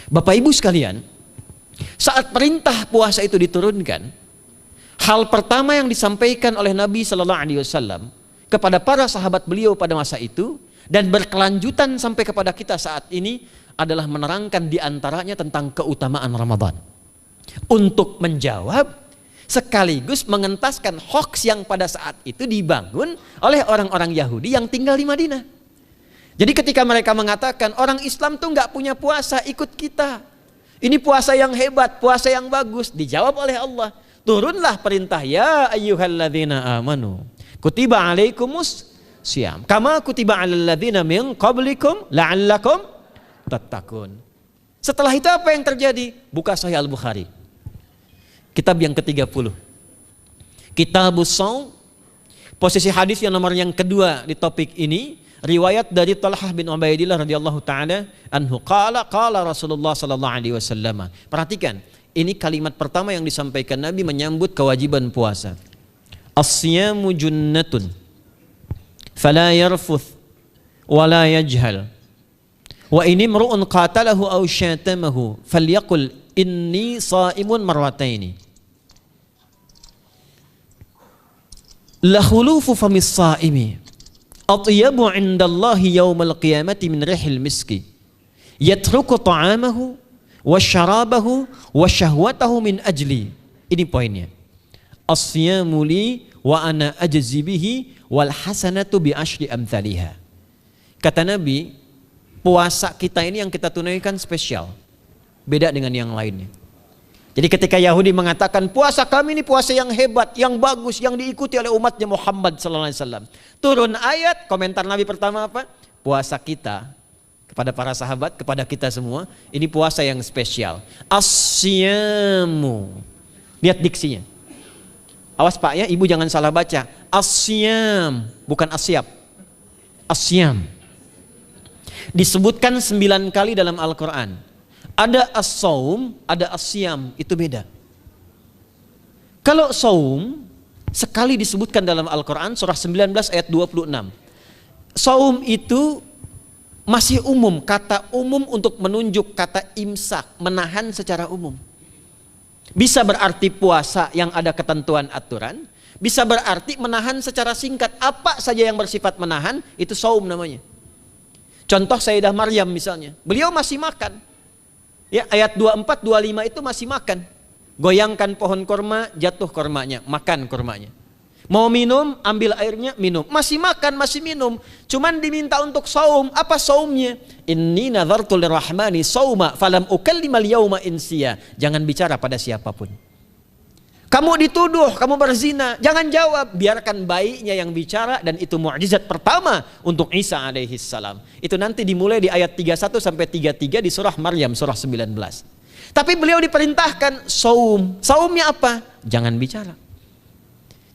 Bapak Ibu sekalian, saat perintah puasa itu diturunkan, hal pertama yang disampaikan oleh Nabi Sallallahu Alaihi Wasallam kepada para sahabat beliau pada masa itu dan berkelanjutan sampai kepada kita saat ini adalah menerangkan diantaranya tentang keutamaan Ramadan. Untuk menjawab sekaligus mengentaskan hoax yang pada saat itu dibangun oleh orang-orang Yahudi yang tinggal di Madinah. Jadi ketika mereka mengatakan orang Islam tuh nggak punya puasa, ikut kita. Ini puasa yang hebat, puasa yang bagus. Dijawab oleh Allah. Turunlah perintah, ya ayyuhalladzina amanu kutiba alaikumus syiyam kama kutiba alal ladzina min qablikum la'allakum tattaqun. Setelah itu apa yang terjadi? Buka Sahih Al-Bukhari. Kitab yang ke-30. Kitabus Shaum. Posisi hadis yang nomor yang kedua di topik ini, riwayat dari Talhah bin Ubaidillah radhiyallahu taala anhu qala Rasulullah sallallahu alaihi wasallam. Perhatikan, ini kalimat pertama yang disampaikan Nabi menyambut kewajiban puasa. As-siyamu junnatun fala yarfuth wala yajhal wa in imru'un qatalahu aw syatamahu falyaqul inni sha'imun marwataini. La khulufu famis sha'imi atyabu 'indallahi yaumal qiyamati min rihil miski yatruku ta'amahu wa syarabahu wa syahwatahu min ajli. Ini poinnya. As-siyamu li wa ana ajzi bihi wal hasanatu bi asyri amthaliha. Kata Nabi, puasa kita ini yang kita tunaikan spesial, beda dengan yang lainnya. Jadi ketika Yahudi mengatakan puasa kami ini puasa yang hebat, yang bagus, yang diikuti oleh umatnya Muhammad sallallahu alaihi wasallam. Turun ayat, komentar Nabi pertama apa? Puasa kita kepada para sahabat, kepada kita semua, ini puasa yang spesial. As-siyamu. Lihat diksinya. Awas Pak ya, Ibu jangan salah baca. As-siyam, bukan asyab. As-siyam. Disebutkan 9 kali dalam Al-Quran. Ada as-saum, ada as-siyam, itu beda. Kalau saum, sekali disebutkan dalam Al-Quran, surah 19 ayat 26. Saum itu masih umum, kata umum untuk menunjuk kata imsak, menahan secara umum. Bisa berarti puasa yang ada ketentuan aturan, bisa berarti menahan secara singkat. Apa saja yang bersifat menahan, itu saum namanya. Contoh Sayyidah Maryam misalnya, beliau masih makan. Ya, ayat 24, 25 itu masih makan. Goyangkan pohon korma, jatuh kormanya, makan kormanya. Mau minum, ambil airnya, minum. Masih makan, masih minum. Cuman diminta untuk saum. Apa saumnya? Inni nadhartu lirrahmani sauma falam ukallimal yauma insiya. Jangan bicara pada siapapun. Kamu dituduh, kamu berzina. Jangan jawab. Biarkan bayinya yang bicara. Dan itu mukjizat pertama untuk Isa alaihi salam. Itu nanti dimulai di ayat 31 sampai 33 di surah Maryam, surah 19. Tapi beliau diperintahkan saum. Saumnya apa? Jangan bicara.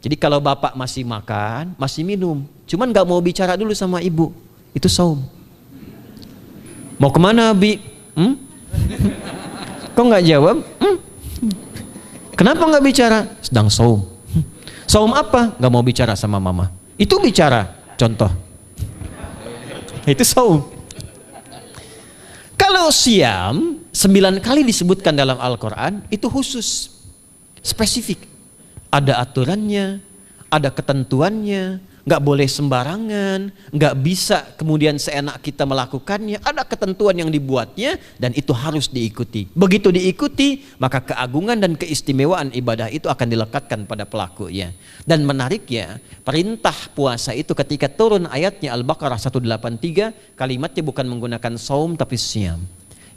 Jadi kalau bapak masih makan, masih minum, cuman gak mau bicara dulu sama ibu, itu saum. Mau kemana Bi? Kok gak jawab? Kenapa gak bicara? Sedang saum. Saum apa? Gak mau bicara sama mama. Itu bicara, contoh. Itu saum. Kalau siam, 9 kali disebutkan dalam Al-Quran, itu khusus, spesifik. Ada aturannya, ada ketentuannya, nggak boleh sembarangan, nggak bisa kemudian seenak kita melakukannya. Ada ketentuan yang dibuatnya dan itu harus diikuti. Begitu diikuti, maka keagungan dan keistimewaan ibadah itu akan dilekatkan pada pelakunya. Dan menariknya, perintah puasa itu ketika turun ayatnya Al-Baqarah 183, kalimatnya bukan menggunakan saum tapi siyam.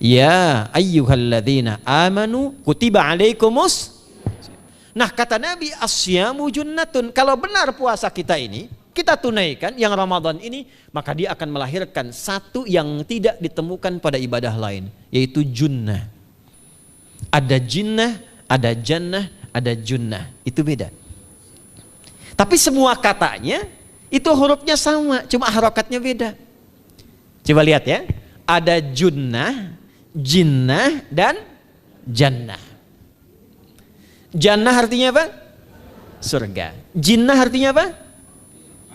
Ya ayyuhalladzina amanu kutiba alaikumus. Nah kata Nabi, asyamu junnatun. Kalau benar puasa kita ini, kita tunaikan yang Ramadan ini, maka dia akan melahirkan satu yang tidak ditemukan pada ibadah lain, yaitu junnah. Ada jinnah, ada jannah, ada junnah. Itu beda. Tapi semua katanya, itu hurufnya sama, cuma harokatnya beda. Coba lihat ya, ada junnah, jinnah, dan jannah. Jannah artinya apa? Surga. Jinnah artinya apa?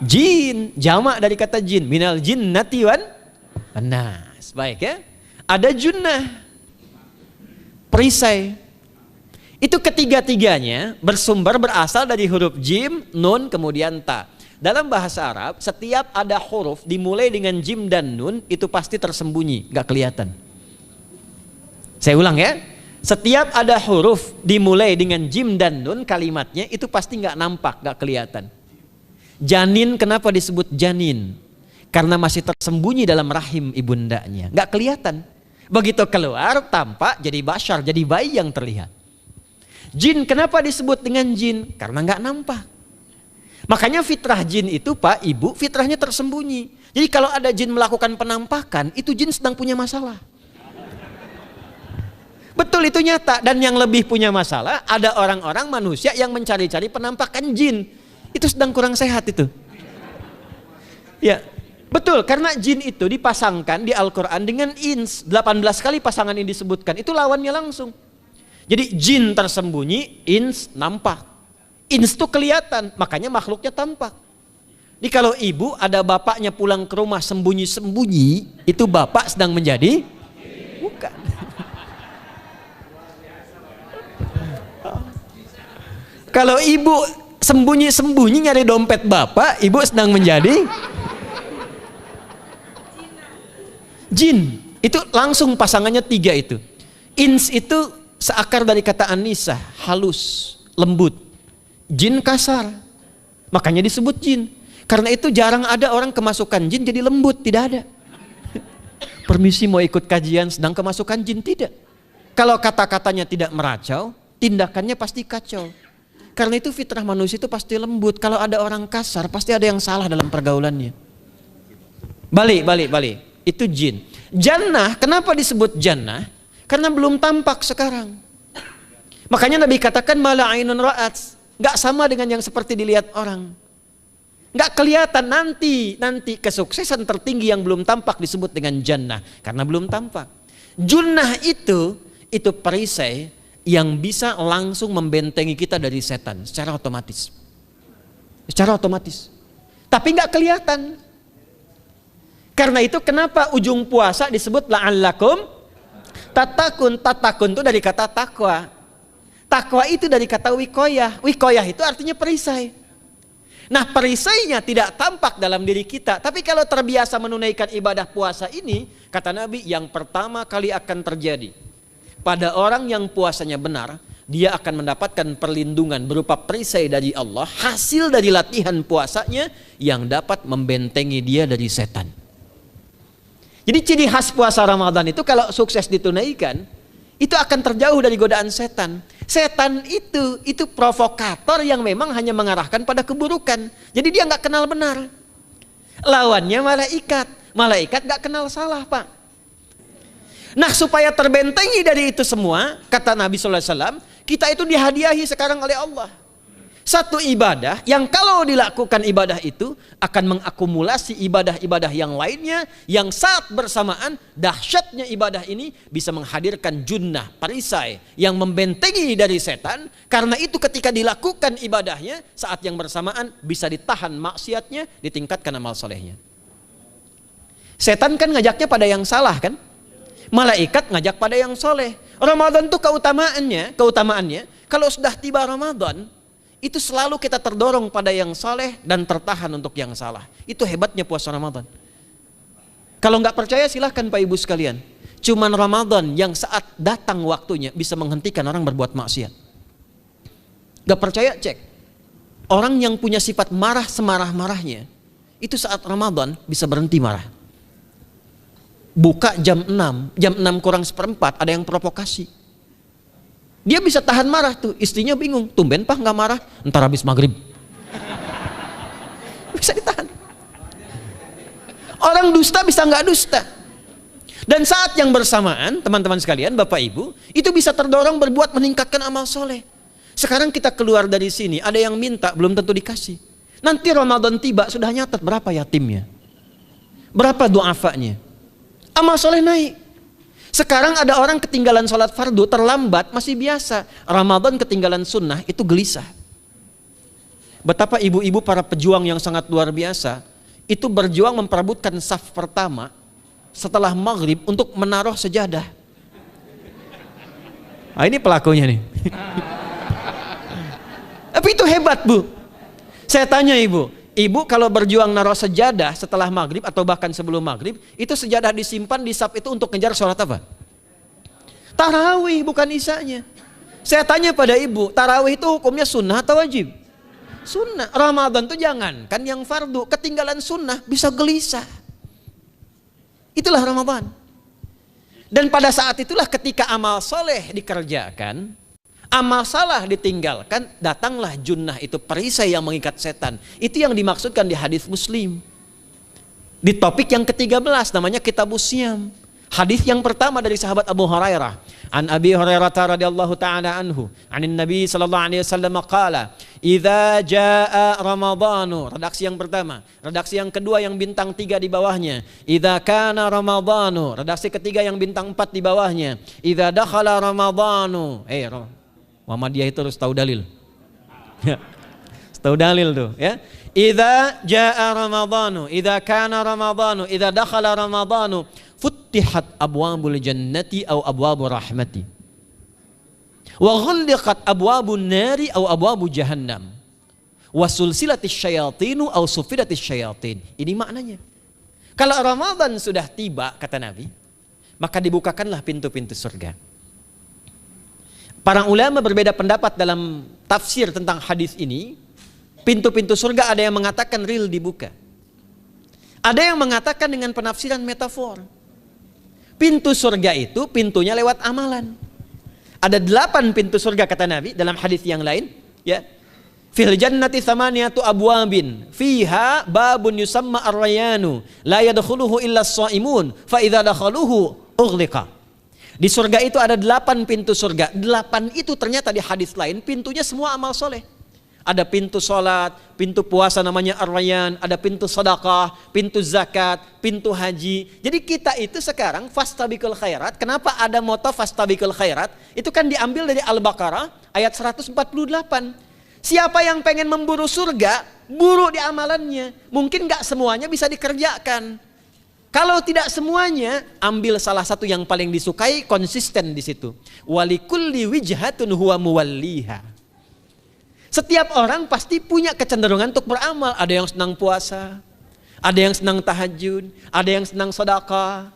Jin. Jamak dari kata jin. Minal jinnati wan nas. Baik ya. Ada junnah. perisai. Itu ketiga-tiganya berasal dari huruf jim, nun, kemudian ta. Dalam bahasa Arab, setiap ada huruf dimulai dengan jim dan nun, itu pasti tersembunyi, gak kelihatan. Saya ulang ya, setiap ada huruf dimulai dengan jim dan nun, kalimatnya itu pasti gak nampak, gak kelihatan. Janin, kenapa disebut janin? Karena masih tersembunyi dalam rahim ibundanya, gak kelihatan. Begitu keluar, tampak jadi bashar, jadi bayi yang terlihat. Jin, kenapa disebut dengan jin? Karena nggak nampak. Makanya fitrah jin itu Pak, Ibu, fitrahnya tersembunyi. Jadi kalau ada jin melakukan penampakan, itu jin sedang punya masalah. Betul, itu nyata. Dan yang lebih punya masalah, ada orang-orang manusia yang mencari-cari penampakan jin. Itu sedang kurang sehat itu. Ya, betul, karena jin itu dipasangkan di Al-Quran dengan ins. 18 kali pasangan ini disebutkan, itu lawannya langsung. Jadi jin tersembunyi, ins nampak. Ins itu kelihatan, makanya makhluknya tampak. Jadi kalau ibu ada bapaknya pulang ke rumah sembunyi-sembunyi, itu bapak sedang menjadi bukan. Kalau ibu sembunyi-sembunyi nyari dompet bapak, ibu sedang menjadi jin. Itu langsung pasangannya 3 itu. Ins itu seakar dari kata anisah, halus, lembut. Jin kasar, makanya disebut jin. Karena itu jarang ada orang kemasukan jin jadi lembut, tidak ada. Permisi mau ikut kajian sedang kemasukan jin, tidak. Kalau kata-katanya tidak meracau, tindakannya pasti kacau. Karena itu fitrah manusia itu pasti lembut. Kalau ada orang kasar, pasti ada yang salah dalam pergaulannya. Balik. Itu jin. Jannah, kenapa disebut jannah? Karena belum tampak sekarang. Makanya Nabi katakan mala ainun ra'at, nggak sama dengan yang seperti dilihat orang. Nggak kelihatan, nanti kesuksesan tertinggi yang belum tampak disebut dengan jannah karena belum tampak. Junnah itu perisai yang bisa langsung membentengi kita dari setan secara otomatis. Tapi nggak kelihatan. Karena itu kenapa ujung puasa disebut la'allakum tatakun itu dari kata takwa. Takwa itu dari kata wikoyah. Wikoyah itu artinya perisai. Nah, perisainya tidak tampak dalam diri kita. Tapi kalau terbiasa menunaikan ibadah puasa ini, kata Nabi, yang pertama kali akan terjadi pada orang yang puasanya benar, dia akan mendapatkan perlindungan berupa perisai dari Allah, hasil dari latihan puasanya yang dapat membentengi dia dari setan. Jadi ciri khas puasa Ramadan itu kalau sukses ditunaikan, itu akan terjauh dari godaan setan. Setan itu provokator yang memang hanya mengarahkan pada keburukan. Jadi dia nggak kenal benar. Lawannya malaikat. Malaikat nggak kenal salah, Pak. Nah, supaya terbentengi dari itu semua, kata Nabi SAW, kita itu dihadiahi sekarang oleh Allah. Satu ibadah yang kalau dilakukan ibadah itu akan mengakumulasi ibadah-ibadah yang lainnya, yang saat bersamaan dahsyatnya ibadah ini bisa menghadirkan junnah, perisai yang membentengi dari setan. Karena itu ketika dilakukan ibadahnya, saat yang bersamaan bisa ditahan maksiatnya, ditingkatkan amal solehnya. Setan kan ngajaknya pada yang salah kan? Malaikat ngajak pada yang soleh. Ramadan itu keutamaannya kalau sudah tiba Ramadan, itu selalu kita terdorong pada yang saleh dan tertahan untuk yang salah. Itu hebatnya puasa Ramadan. Kalau nggak percaya silahkan Pak Ibu sekalian. Cuman Ramadan yang saat datang waktunya bisa menghentikan orang berbuat maksiat. Nggak percaya cek. Orang yang punya sifat marah semarah-marahnya, itu saat Ramadan bisa berhenti marah. Buka jam 6 kurang seperempat ada yang provokasi. Dia bisa tahan marah tuh, istrinya bingung, tumben Pak nggak marah, ntar habis maghrib. Bisa ditahan. Orang dusta bisa nggak dusta. Dan saat yang bersamaan, teman-teman sekalian, Bapak Ibu, itu bisa terdorong berbuat meningkatkan amal soleh. Sekarang kita keluar dari sini, ada yang minta, belum tentu dikasih. Nanti Ramadan tiba, sudah nyatat berapa yatimnya, berapa du'afanya, amal soleh naik. Sekarang ada orang ketinggalan sholat fardu terlambat masih biasa. Ramadan ketinggalan sunnah itu gelisah. Betapa ibu-ibu para pejuang yang sangat luar biasa itu berjuang memperebutkan saf pertama setelah maghrib untuk menaruh sejadah. Ah, ini pelakunya nih. Tapi itu hebat, Bu. Saya tanya ibu kalau berjuang naruh sejadah setelah maghrib atau bahkan sebelum maghrib, itu sejadah disimpan di saf itu untuk ngejar sholat apa? Tarawih, bukan isanya. Saya tanya pada ibu, tarawih itu hukumnya sunnah atau wajib? Sunnah. Ramadan tuh jangan kan yang fardu, ketinggalan sunnah bisa gelisah. Itulah Ramadan. Dan pada saat itulah ketika amal soleh dikerjakan, amal salah ditinggalkan, datanglah junnah, itu perisai yang mengikat setan. Itu yang dimaksudkan di hadis Muslim. Di topik yang ke-13 namanya Kitabus Syam. Hadis yang pertama dari sahabat Abu Hurairah. An Abi Hurairah radhiyallahu ta'ala anhu, anin Nabi sallallahu alaihi wasallam qala, "Idza jaa Ramadhanu." Redaksi yang pertama. Redaksi yang kedua yang bintang 3 di bawahnya. "Idza kana Ramadhanu." Redaksi ketiga yang bintang 4 di bawahnya. "Idza dakhala Ramadhanu." Muhammadiyah itu harus tahu dalil. Tahu dalil tuh, ya. Idza jaa Ramadhanu, idza kana Ramadhanu, idza dakhala Ramadhanu, futtihat abwabul jannati aw abwabur rahmati. Wa ghulliqat abwabun nari aw abwabu jahannam. Wa sulsilatis syayatinu aw sufidatis syayatin. Ini maknanya. Kalau Ramadan sudah tiba, kata Nabi, maka dibukakanlah pintu-pintu surga. Para ulama berbeda pendapat dalam tafsir tentang hadis ini. Pintu-pintu surga ada yang mengatakan real dibuka. Ada yang mengatakan dengan penafsiran metafor. Pintu surga itu pintunya lewat amalan. Ada 8 pintu surga kata Nabi dalam hadis yang lain, ya. Fil jannati thamaniyatu abwabin fiha babun yusamma ar-rayanu la yadkhuluhu illa as-shaimun fa idza dakhaluhu ughliqa. Di surga itu ada 8 pintu surga. 8 itu ternyata di hadis lain pintunya semua amal soleh. Ada pintu sholat, pintu puasa namanya ar-rayyan, ada pintu sedekah, pintu zakat, pintu haji. Jadi kita itu sekarang fastabiqul khairat. Kenapa ada moto fastabiqul khairat? Itu kan diambil dari Al-Baqarah ayat 148. Siapa yang pengen memburu surga, buru di amalannya. Mungkin gak semuanya bisa dikerjakan. Kalau tidak semuanya, ambil salah satu yang paling disukai, konsisten di situ. Walikulli wijhatun huwa muwalliha. Setiap orang pasti punya kecenderungan untuk beramal. Ada yang senang puasa, ada yang senang tahajud, ada yang senang sedekah.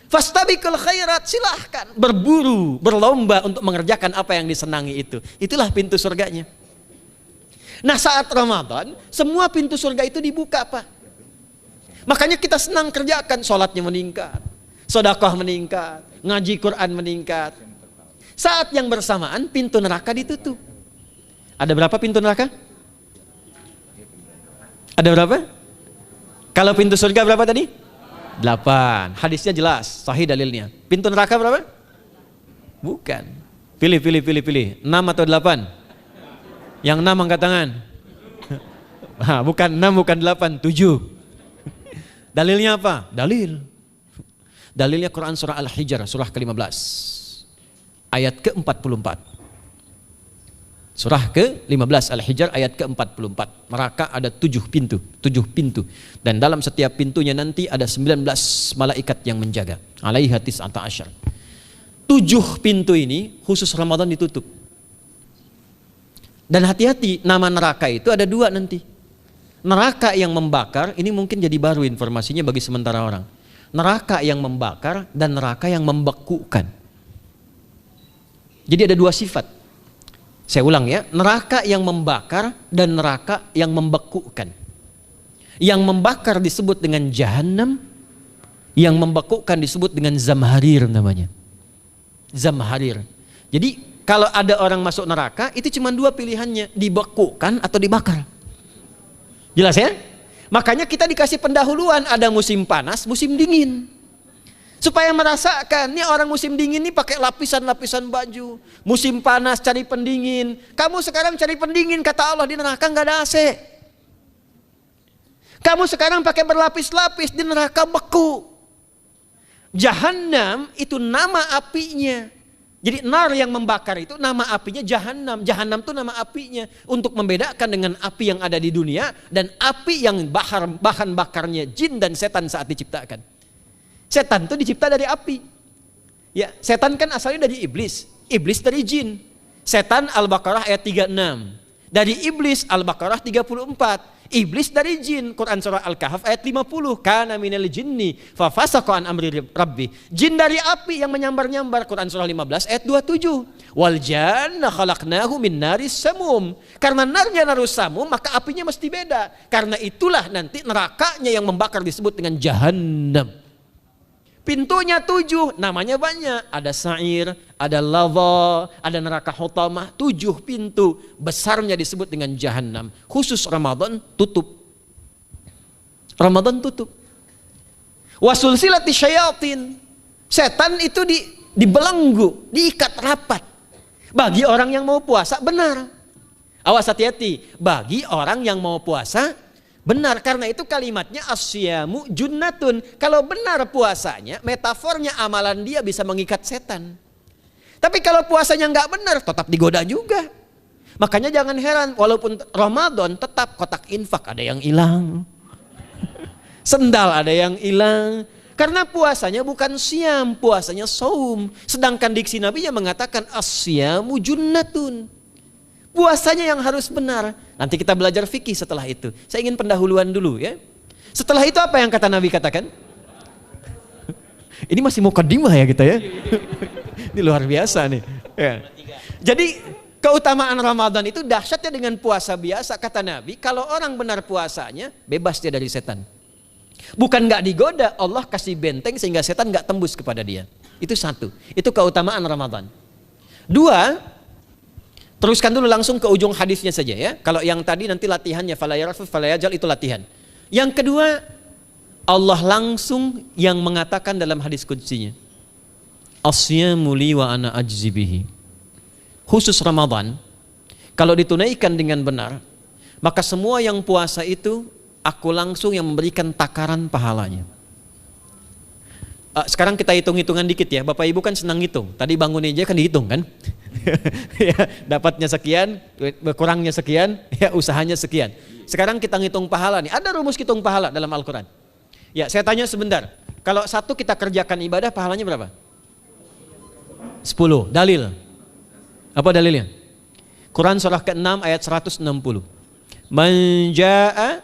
Fastabiqul khairat, silahkan berburu, berlomba untuk mengerjakan apa yang disenangi itu. Itulah pintu surganya. Nah, saat Ramadan, semua pintu surga itu dibuka, Pak. Makanya kita senang kerjakan, sholatnya meningkat, sedekah meningkat, ngaji Quran meningkat. Saat yang bersamaan pintu neraka ditutup. Ada berapa pintu neraka? Ada berapa? Kalau pintu surga berapa tadi? 8. Hadisnya jelas, sahih dalilnya. Pintu neraka berapa? Bukan. Pilih. 6 atau 8? Yang 6 angkat tangan. Bukan 6, bukan 8, 7. Dalilnya apa? Dalilnya Quran surah Al-Hijr, surah ke-15. Ayat ke-44. Surah ke-15 Al-Hijr ayat ke-44. Neraka ada 7 pintu. Dan dalam setiap pintunya nanti ada 19 malaikat yang menjaga. Alaiha tis'ata asyar. 7 pintu ini khusus Ramadan ditutup. Dan hati-hati, nama neraka itu ada 2 nanti. Neraka yang membakar, ini mungkin jadi baru informasinya bagi sementara orang. Neraka yang membakar dan neraka yang membekukan. Jadi ada 2 sifat. Saya ulang ya, neraka yang membakar dan neraka yang membekukan. Yang membakar disebut dengan Jahannam, yang membekukan disebut dengan Zamharir namanya. Zamharir. Jadi kalau ada orang masuk neraka, itu cuma 2 pilihannya, dibekukan atau dibakar. Jelas ya? Makanya kita dikasih pendahuluan, ada musim panas, musim dingin. Supaya merasakan, nih orang musim dingin nih pakai lapisan-lapisan baju. Musim panas cari pendingin. Kamu sekarang cari pendingin, kata Allah, di neraka nggak ada AC. Kamu sekarang pakai berlapis-lapis, di neraka beku. Jahannam itu nama apinya. Jadi nar yang membakar itu nama apinya Jahannam. Jahannam itu nama apinya. Untuk membedakan dengan api yang ada di dunia dan api yang bahan bakarnya jin dan setan saat diciptakan. Setan itu dicipta dari api. Ya, setan kan asalnya dari iblis. iblis dari jin. Setan Al-Baqarah ayat 36. Dari iblis Al-Baqarah 34. Iblis dari jin, Quran surah Al-Kahf ayat 50. Kana minal jinni fa fasaqa an amri rabbi. Jin dari api yang menyambar-nyambar, Quran surah 15 ayat 27. Wal janna khalaqnahu min naris samum. Karena narnya narus samum, maka apinya mesti beda. Karena itulah nanti nerakanya yang membakar disebut dengan jahannam. Pintunya 7, namanya banyak. Ada sa'ir, ada lava, ada neraka hutamah. 7 pintu, besarnya disebut dengan jahannam. Khusus Ramadan tutup. Ramadan tutup. Wasulsilati syayatin. Setan itu dibelenggu, diikat rapat. Bagi orang yang mau puasa benar. Awas hati-hati. Bagi orang yang mau puasa benar, karena itu kalimatnya asyamu junnatun. Kalau benar puasanya, metafornya amalan dia bisa mengikat setan. Tapi kalau puasanya nggak benar, tetap digoda juga. Makanya jangan heran, walaupun Ramadan tetap kotak infak ada yang hilang, sendal ada yang hilang. Karena puasanya bukan siam, puasanya saum. Sedangkan diksi Nabi yang mengatakan asyamu junnatun. Puasanya yang harus benar. Nanti kita belajar fikih setelah itu. Saya ingin pendahuluan dulu ya. Setelah itu apa yang kata Nabi katakan? Ini masih mukadimah ya kita ya. Ini luar biasa nih. Ya. Jadi keutamaan Ramadan itu dahsyatnya dengan puasa biasa. Kata Nabi, kalau orang benar puasanya, bebas dia dari setan. Bukan nggak digoda, Allah kasih benteng sehingga setan nggak tembus kepada dia. Itu satu. Itu keutamaan Ramadan. 2, teruskan dulu langsung ke ujung hadisnya saja ya. Kalau yang tadi nanti latihannya fala yarfus fala yajal, itu latihan. Yang kedua, Allah langsung yang mengatakan dalam hadis qudsinya, asyamu li wa ana ajzi bihi. Khusus Ramadan, kalau ditunaikan dengan benar, maka semua yang puasa itu aku langsung yang memberikan takaran pahalanya. Sekarang kita hitung-hitungan dikit ya. Bapak Ibu kan senang hitung. Tadi bangun aja kan dihitung kan. Ya, dapatnya sekian, berkurangnya sekian, ya usahanya sekian. Sekarang kita ngitung pahala nih. Ada rumus hitung pahala dalam Al-Quran. Ya, saya tanya sebentar. Kalau satu kita kerjakan ibadah, pahalanya berapa? 10. Dalil. Apa dalilnya? Quran surah ke-6 ayat 160. Man jaa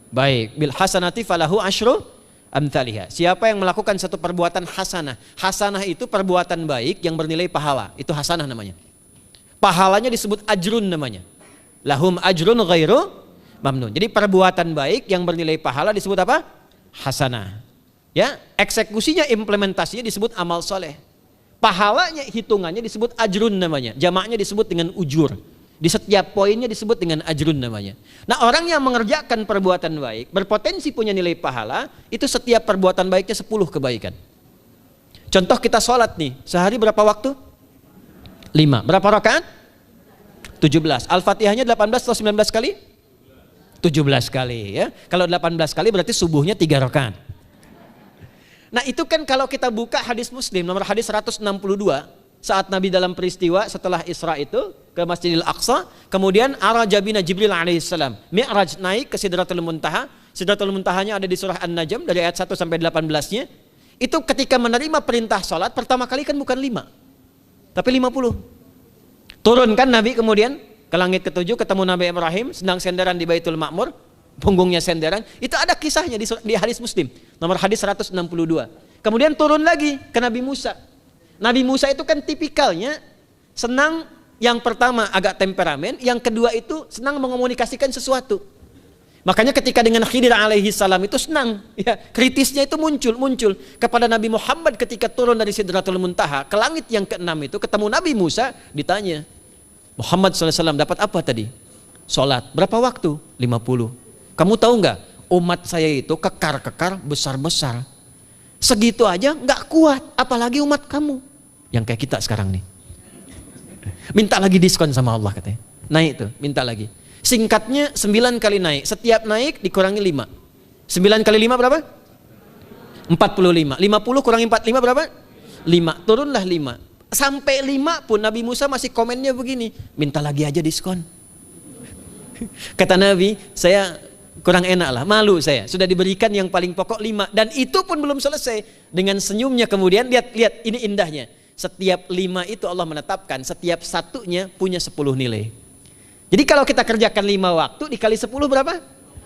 baik bil hasanati falahu asyru amthaliha. Siapa yang melakukan satu perbuatan hasanah. Hasanah itu perbuatan baik yang bernilai pahala. Itu hasanah namanya. Pahalanya disebut ajrun namanya. Lahum ajrun ghairu mamnun. Jadi perbuatan baik yang bernilai pahala disebut apa? Hasanah. Ya, eksekusinya, implementasinya disebut amal soleh. Pahalanya, hitungannya disebut ajrun namanya. Jamaknya disebut dengan ujur. Di setiap poinnya disebut dengan ajrun namanya. Nah, orang yang mengerjakan perbuatan baik berpotensi punya nilai pahala, itu setiap perbuatan baiknya 10 kebaikan. Contoh kita sholat nih, sehari berapa waktu? 5. Berapa rakaat? 17. Al-Fatihahnya 18 atau 19 kali? 17 kali ya. Kalau 18 kali berarti subuhnya 3 rakaat. Nah, itu kan kalau kita buka hadis Muslim nomor hadis 162, saat Nabi dalam peristiwa setelah Isra itu ke Masjidil Aqsa, kemudian araja bina Jibril alaihissalam, Mi'raj, naik ke Sidratul Muntaha. Sidratul Muntahanya ada di surah An-Najm dari ayat 1 sampai 18-nya. Itu ketika menerima perintah salat pertama kali kan bukan 5, tapi 50. Turun kan Nabi kemudian ke langit ke-7, ketemu Nabi Ibrahim sedang senderan di Baitul Ma'mur, punggungnya senderan. Itu ada kisahnya di hadis Muslim nomor hadis 162. Kemudian turun lagi ke Nabi Musa. Nabi Musa itu kan tipikalnya senang, yang pertama agak temperamen, yang kedua itu senang mengomunikasikan sesuatu. Makanya ketika dengan Khidir alaihi salam itu senang, ya, kritisnya itu muncul kepada Nabi Muhammad ketika turun dari Sidratul Muntaha ke langit yang ke-6 itu ketemu Nabi Musa, ditanya, Muhammad SAW dapat apa tadi? Sholat. Berapa waktu? 50. Kamu tahu nggak? Umat saya itu kekar-kekar besar-besar. Segitu aja nggak kuat, apalagi umat kamu. Yang kayak kita sekarang nih. Minta lagi diskon sama Allah katanya. Naik tuh, minta lagi. Singkatnya 9 kali naik. Setiap naik dikurangi 5. 9 kali 5 berapa? 45. 50 kurangi 45 berapa? 5. Turunlah 5. Sampai 5 pun Nabi Musa masih komennya begini. Minta lagi aja diskon. Kata Nabi, saya kurang enak lah, malu saya. Sudah diberikan yang paling pokok 5. Dan itu pun belum selesai. Dengan senyumnya kemudian, lihat ini indahnya. setiap 5 itu Allah menetapkan setiap satunya punya 10 nilai. Jadi kalau kita kerjakan 5 waktu dikali 10 berapa?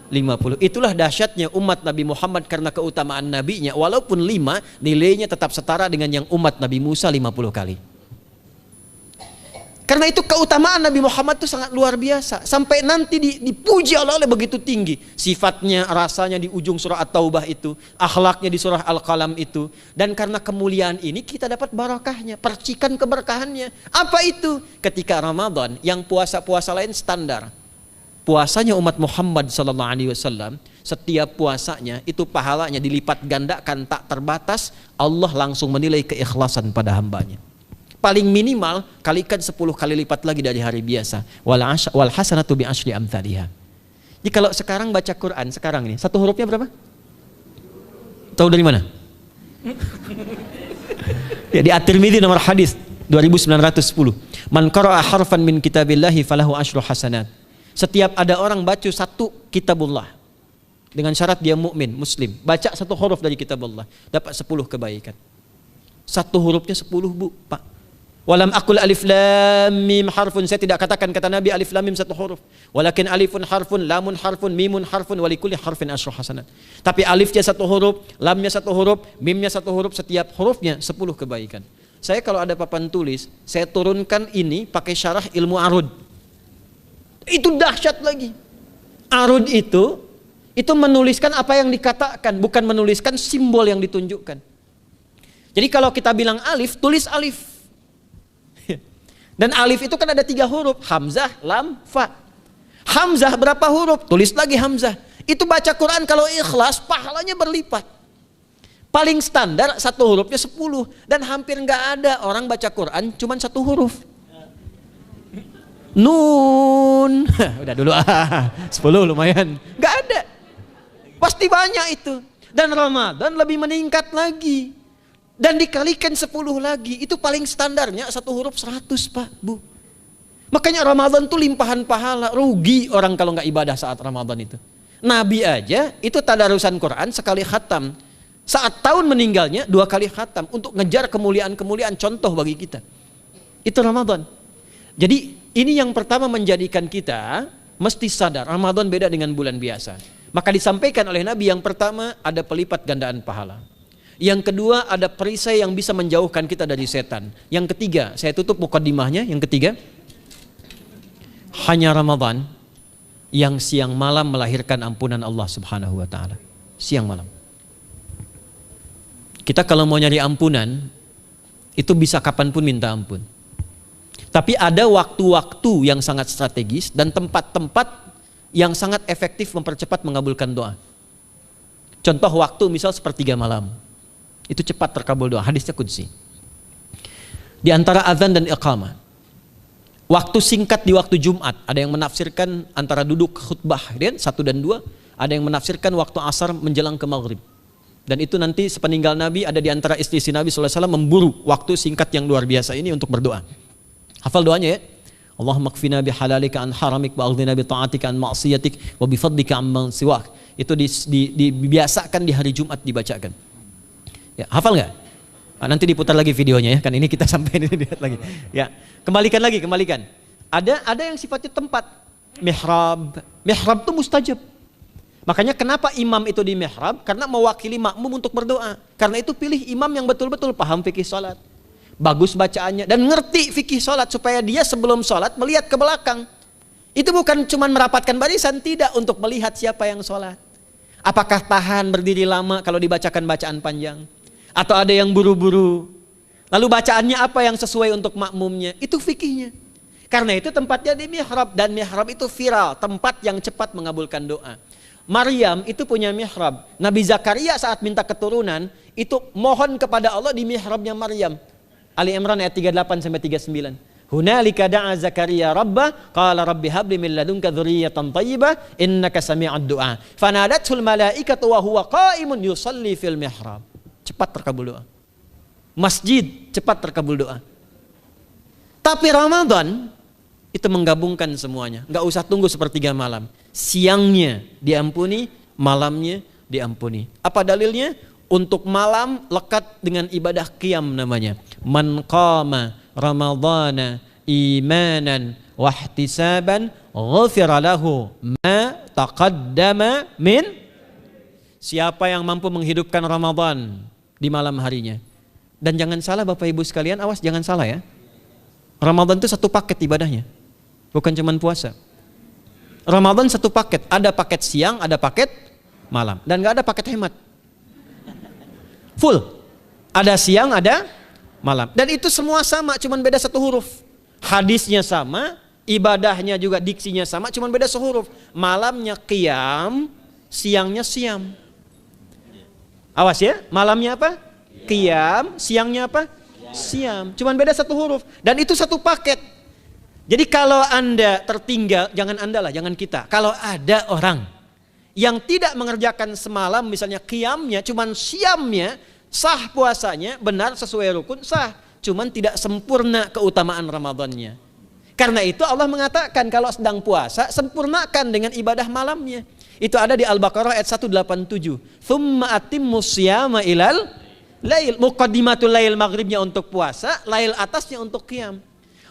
50. Itulah dahsyatnya umat Nabi Muhammad karena keutamaan nabinya. Walaupun 5 nilainya tetap setara dengan yang umat Nabi Musa 50 kali. Karena itu keutamaan Nabi Muhammad itu sangat luar biasa. Sampai nanti dipuji Allah oleh begitu tinggi. Sifatnya, rasanya di ujung surah At-Taubah itu. Akhlaknya di surah Al-Qalam itu. Dan karena kemuliaan ini kita dapat barakahnya. Percikan keberkahannya. Apa itu? Ketika Ramadan yang puasa-puasa lain standar. Puasanya umat Muhammad SAW, setiap puasanya itu pahalanya dilipat gandakan tak terbatas. Allah langsung menilai keikhlasan pada hambanya. Paling minimal kalikan 10 kali lipat lagi dari hari biasa. Wal hasanatu bi asyri amthaliha. Jadi kalau sekarang baca Quran sekarang ini, satu hurufnya berapa? Tahu dari mana? Ya, di At-Tirmidzi nomor hadis 2910. Man qara'a harfan min kitabillahi falahu asyru hasanat. Setiap ada orang baca satu kitabullah dengan syarat dia mukmin, muslim, baca satu huruf dari kitabullah, dapat 10 kebaikan. Satu hurufnya 10, Bu, Pak. Walam aqul alif lam mim harfun, saya tidak katakan kata Nabi alif lam mim satu huruf. Walakin alifun harfun, lamun harfun, mimun harfun, wa likulli harfin asyru hasanat. Tapi alifnya satu huruf, lamnya satu huruf, mimnya satu huruf, setiap hurufnya 10 kebaikan. Saya kalau ada papan tulis, saya turunkan ini pakai syarah ilmu arud. Itu dahsyat lagi. Arud itu menuliskan apa yang dikatakan, bukan menuliskan simbol yang ditunjukkan. Jadi kalau kita bilang alif, tulis alif. Dan alif itu kan ada 3 huruf, hamzah, lam, fa. Hamzah berapa huruf? Tulis lagi hamzah. Itu baca Quran kalau ikhlas, pahalanya berlipat. Paling standar satu hurufnya 10. Dan hampir nggak ada orang baca Quran cuman 1 huruf. Nun. Udah dulu 10 lumayan. Nggak ada. Pasti banyak itu. Dan Ramadan lebih meningkat lagi. Dan dikalikan 10 lagi, itu paling standarnya 1 huruf 100, Pak, Bu. Makanya Ramadan tuh limpahan pahala. Rugi orang kalau nggak ibadah saat Ramadan itu. Nabi aja itu tadarusan Quran sekali khatam. Saat tahun meninggalnya 2 kali khatam untuk ngejar kemuliaan-kemuliaan contoh bagi kita. Itu Ramadan. Jadi ini yang pertama menjadikan kita mesti sadar Ramadan beda dengan bulan biasa. Maka disampaikan oleh Nabi yang pertama ada pelipat gandaan pahala. Yang kedua ada perisai yang bisa menjauhkan kita dari setan. Yang ketiga, saya tutup mukadimahnya. Yang ketiga, hanya Ramadan yang siang malam melahirkan ampunan Allah Subhanahu wa taala. Siang malam. Kita kalau mau nyari ampunan itu bisa kapanpun minta ampun. Tapi ada waktu-waktu yang sangat strategis dan tempat-tempat yang sangat efektif mempercepat mengabulkan doa. Contoh waktu misal sepertiga malam. Itu cepat terkabul doa, hadisnya qudsi. Di antara azan dan iqamah. Waktu singkat di waktu Jumat, ada yang menafsirkan antara duduk khutbah 1 dan 2, ada yang menafsirkan waktu asar menjelang ke maghrib. Dan itu nanti sepeninggal Nabi ada di antara istri Nabi SAW memburu waktu singkat yang luar biasa ini untuk berdoa. Hafal doanya ya. Allahumma kfina bihalalika an haramik wa aghdina bi ta'atika an ma'siyatik wa bi fadlika amman siwak. Itu dibiasakan di hari Jumat dibacakan. Ya, hafal nggak? Nah, nanti diputar lagi videonya ya, kan ini kita sampai ini lihat lagi. Ya, kembalikan. Ada yang sifatnya tempat. Mihrab itu mustajab. Makanya kenapa imam itu di mihrab? Karena mewakili makmum untuk berdoa. Karena itu pilih imam yang betul-betul paham fikih salat. Bagus bacaannya dan ngerti fikih salat supaya dia sebelum salat melihat ke belakang. Itu bukan cuma merapatkan barisan, tidak, untuk melihat siapa yang salat. Apakah tahan berdiri lama kalau dibacakan bacaan panjang? Atau ada yang buru-buru. Lalu bacaannya apa yang sesuai untuk makmumnya? Itu fikihnya. Karena itu tempatnya di mihrab. Dan mihrab itu viral, tempat yang cepat mengabulkan doa. Maryam itu punya mihrab. Nabi Zakaria saat minta keturunan, itu mohon kepada Allah di mihrabnya Maryam. Ali Imran ayat 38-39. Hunalika da'a Zakaria rabbah, qala rabbi habli min ladunka dzurriyyatan thayyibah, innaka sami'ud du'a. Fanadatul malaikatu wa huwa qa'imun yusalli fil mihrab. Cepat terkabul doa. Masjid cepat terkabul doa. Tapi Ramadan itu menggabungkan semuanya. Enggak usah tunggu sepertiga malam. Siangnya diampuni, malamnya diampuni. Apa dalilnya? Untuk malam lekat dengan ibadah qiyam namanya. Man qama ramadhana imanan wahtisaban ghufira lahu ma taqaddama min. Siapa yang mampu menghidupkan Ramadan di malam harinya. Dan jangan salah Bapak Ibu sekalian, awas jangan salah ya. Ramadan itu satu paket ibadahnya. Bukan cuma puasa. Ramadan satu paket, ada paket siang, ada paket malam. Dan gak ada paket hemat. Full. Ada siang, ada malam. Dan itu semua sama, cuman beda satu huruf. Hadisnya sama, ibadahnya juga diksinya sama, cuman beda sehuruf. Malamnya qiyam, siangnya siam. Awas ya, malamnya apa? Qiyam, siangnya apa? Siam. Cuman beda satu huruf. Dan itu satu paket. Jadi kalau Anda tertinggal, jangan Anda lah, jangan kita. Kalau ada orang yang tidak mengerjakan semalam misalnya qiyamnya, cuman siamnya, sah puasanya, benar sesuai rukun, sah. Cuman tidak sempurna keutamaan Ramadannya. Karena itu Allah mengatakan kalau sedang puasa, sempurnakan dengan ibadah malamnya. Itu ada di Al-Baqarah ayat 187. Tsumma atimmus syiyama ilal lail. Muqaddimatul lail, maghribnya untuk puasa, lail atasnya untuk qiyam.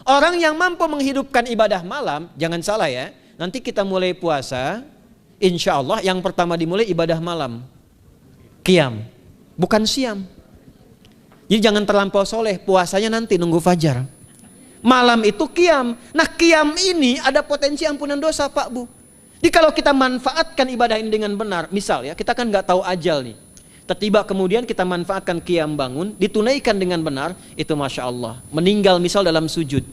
Orang yang mampu menghidupkan ibadah malam, jangan salah ya, nanti kita mulai puasa, insya Allah yang pertama dimulai ibadah malam, qiyam, bukan siam. Jadi jangan terlampau soleh, puasanya nanti nunggu fajar. Malam itu qiyam. Nah qiyam ini ada potensi ampunan dosa Pak Bu. Jadi kalau kita manfaatkan ibadah ini dengan benar, misal ya kita kan nggak tahu ajal nih, tiba kemudian kita manfaatkan qiyam bangun, ditunaikan dengan benar, itu masya Allah. Meninggal misal dalam sujud,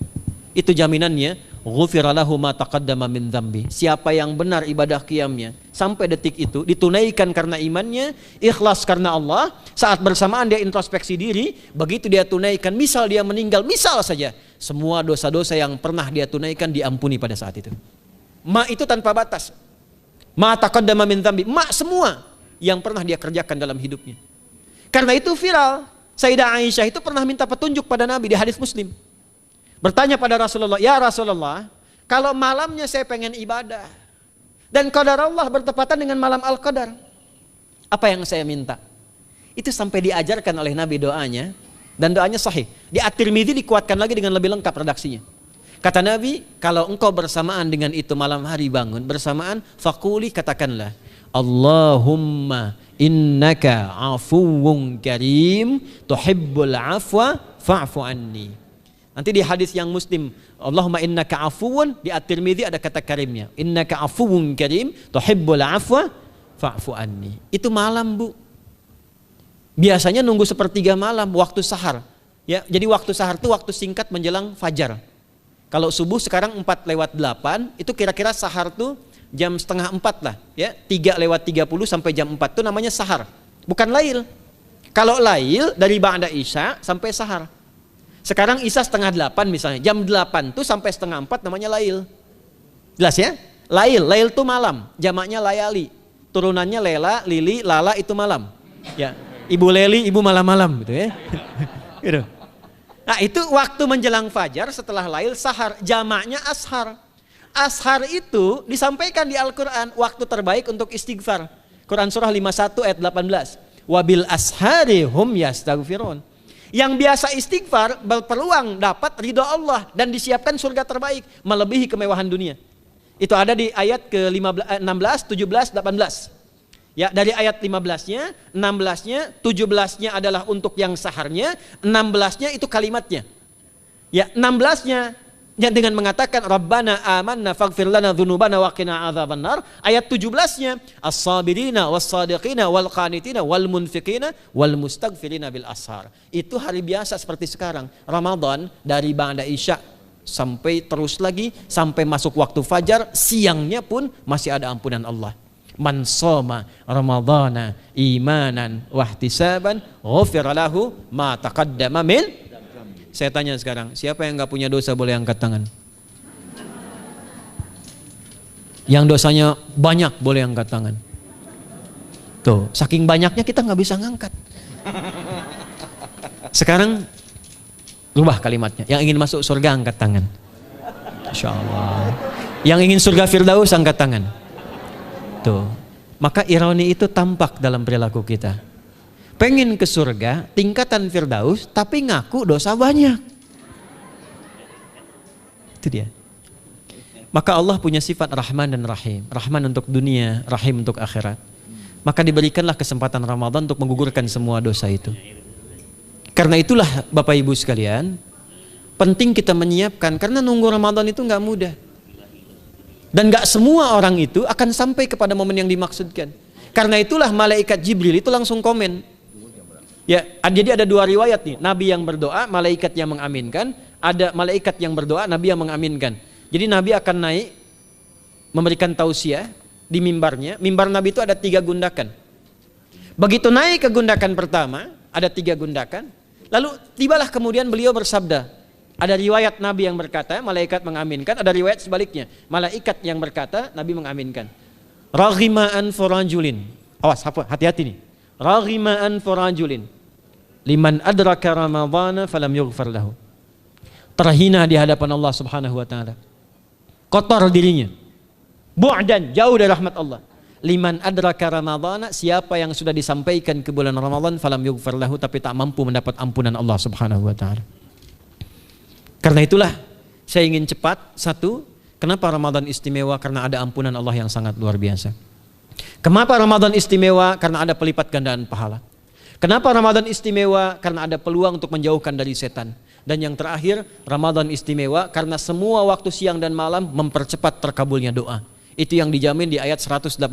itu jaminannya ghufira lahu ma taqaddama min dzambi. Siapa yang benar ibadah qiyamnya sampai detik itu ditunaikan karena imannya, ikhlas karena Allah, saat bersamaan dia introspeksi diri, begitu dia tunaikan, misal dia meninggal, misal saja, semua dosa-dosa yang pernah dia tunaikan diampuni pada saat itu. Ma itu tanpa batas. Ma taqaddama min dzambi, ma semua yang pernah dia kerjakan dalam hidupnya. Karena itu viral. Sayyidah Aisyah itu pernah minta petunjuk pada Nabi di hadis Muslim. Bertanya pada Rasulullah, ya Rasulullah, kalau malamnya saya pengen ibadah dan qadar Allah bertepatan dengan malam Al-Qadar, apa yang saya minta? Itu sampai diajarkan oleh Nabi doanya, dan doanya sahih. Di At-Tirmidzi dikuatkan lagi dengan lebih lengkap redaksinya. Kata Nabi, kalau engkau bersamaan dengan itu malam hari bangun, bersamaan, faquli, katakanlah, Allahumma innaka afuwun karim tuhibbul afwa fa'fu anni. Nanti di hadis yang Muslim, Allahumma innaka afuwun, di At-Tirmidzi ada kata karimnya. Innaka afuwun karim tuhibbul afwa fa'fu anni. Itu malam Bu. Biasanya nunggu sepertiga malam, waktu sahar. Ya, jadi waktu sahar itu waktu singkat menjelang fajar. Kalau subuh sekarang 4:08, itu kira-kira sahar tuh jam setengah 4 lah, ya 3:30 sampai jam 4 itu namanya sahar, bukan lail. Kalau lail dari ba'da isya sampai sahar. Sekarang isya setengah 8 misalnya, jam 8 tuh sampai setengah 4 namanya lail. Jelas ya? Lail tuh malam, jamaknya layali, turunannya lela, lili, lala itu malam. Ya, ibu leli, ibu malam-malam gitu ya. Gitu. Nah itu waktu menjelang fajar setelah lail sahar, jamaknya ashar. Ashar itu disampaikan di Al-Quran waktu terbaik untuk istighfar. Quran surah 51 ayat 18. Wabil ashari hum yastaghfirun. Yang biasa istighfar berpeluang dapat ridho Allah dan disiapkan surga terbaik melebihi kemewahan dunia. Itu ada di ayat ke-16, 17, 18. Ya, dari ayat 15-nya, 16-nya, 17-nya adalah untuk yang saharnya, 16-nya itu kalimatnya. Ya, 16-nya yang dengan mengatakan Rabbana amanna faghfir lana dzunubana wa qina adzabannar. Ayat 17-nya as-sabirina was-sadiqina wal qanitina wal munfiqina wal mustaghfirina bil ashar. Itu hari biasa seperti sekarang. Ramadan dari ba'da isya sampai terus lagi sampai masuk waktu fajar, siangnya pun masih ada ampunan Allah. Man shoma ramadhana imanan wahtisaban ghufira lahu ma taqaddama min. Saya tanya sekarang, siapa yang enggak punya dosa boleh angkat tangan? Yang dosanya banyak boleh angkat tangan. Tuh, saking banyaknya kita nggak bisa ngangkat. Sekarang rubah kalimatnya. Yang ingin masuk surga angkat tangan. Insya Allah. Yang ingin surga Firdaus angkat tangan. Tuh. Maka ironi itu tampak dalam perilaku kita. pengen ke surga, tingkatan Firdaus, tapi ngaku dosa banyak. Itu dia. Maka Allah punya sifat Rahman dan Rahim. Rahman untuk dunia, Rahim untuk akhirat. Maka diberikanlah kesempatan Ramadan untuk menggugurkan semua dosa itu. Karena itulah Bapak Ibu sekalian, penting kita menyiapkan, karena nunggu Ramadan itu nggak mudah. Dan nggak semua orang itu akan sampai kepada momen yang dimaksudkan. Karena itulah malaikat Jibril itu langsung komen. Ya, jadi ada dua riwayat nih, Nabi yang berdoa, malaikat yang mengaminkan, ada malaikat yang berdoa, Nabi yang mengaminkan. Jadi Nabi akan naik memberikan tausiah di mimbarnya. Mimbar Nabi itu ada 3 gundakan. Begitu naik ke gundakan pertama, ada 3 gundakan. Lalu tibalah kemudian beliau bersabda. Ada riwayat Nabi yang berkata, malaikat mengaminkan. Ada riwayat sebaliknya, malaikat yang berkata, Nabi mengaminkan. Raghima anfu rajulin. Awas, hati-hati nih. Raghima anfu rajulin liman adraka ramadhana falam yughfar lahu. Terhina di hadapan Allah Subhanahu wa taala. Kotor dirinya. Bu'dan, jauh dari rahmat Allah. Liman adraka ramadhana, siapa yang sudah disampaikan ke bulan Ramadan falam yughfar lahu, tapi tak mampu mendapat ampunan Allah Subhanahu wa taala. Karena itulah saya ingin cepat. Satu, kenapa Ramadan istimewa? Karena ada ampunan Allah yang sangat luar biasa. Kenapa Ramadan istimewa? Karena ada pelipat gandaan pahala. Kenapa Ramadan istimewa? Karena ada peluang untuk menjauhkan dari setan. Dan yang terakhir, Ramadan istimewa karena semua waktu siang dan malam mempercepat terkabulnya doa. Itu yang dijamin di ayat 186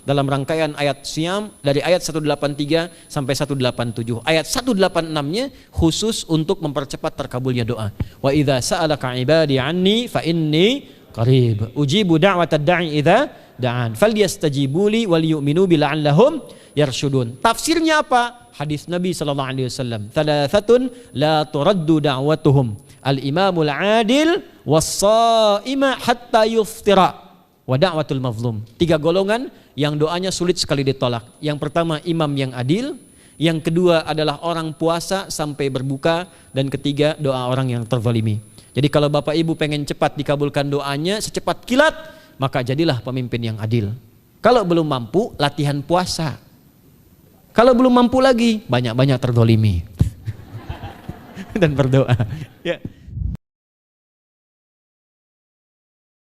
dalam rangkaian ayat Siyam dari ayat 183 sampai 187. Ayat 186-nya khusus untuk mempercepat terkabulnya doa. Wa idza sa'alaka 'ibadi 'anni fa inni qarib ujibu da'watad da'i idza da'an falyastajibu wal yu'minu bi la'allahum yarshudun. Tafsirnya apa? Hadis Nabi sallallahu alaihi wasallam, "Thalathatun la turaddu da'watuhum al-imamul 'adil was-sha'ima hatta yuftira wa da'watul mazlum." 3 golongan yang doanya sulit sekali ditolak. Yang pertama imam yang adil, yang kedua adalah orang puasa sampai berbuka, dan ketiga doa orang yang terzalimi. Jadi kalau Bapak Ibu pengen cepat dikabulkan doanya secepat kilat, maka jadilah pemimpin yang adil. Kalau belum mampu, latihan puasa. Kalau belum mampu lagi, banyak-banyak terzalimi dan berdoa. Ya.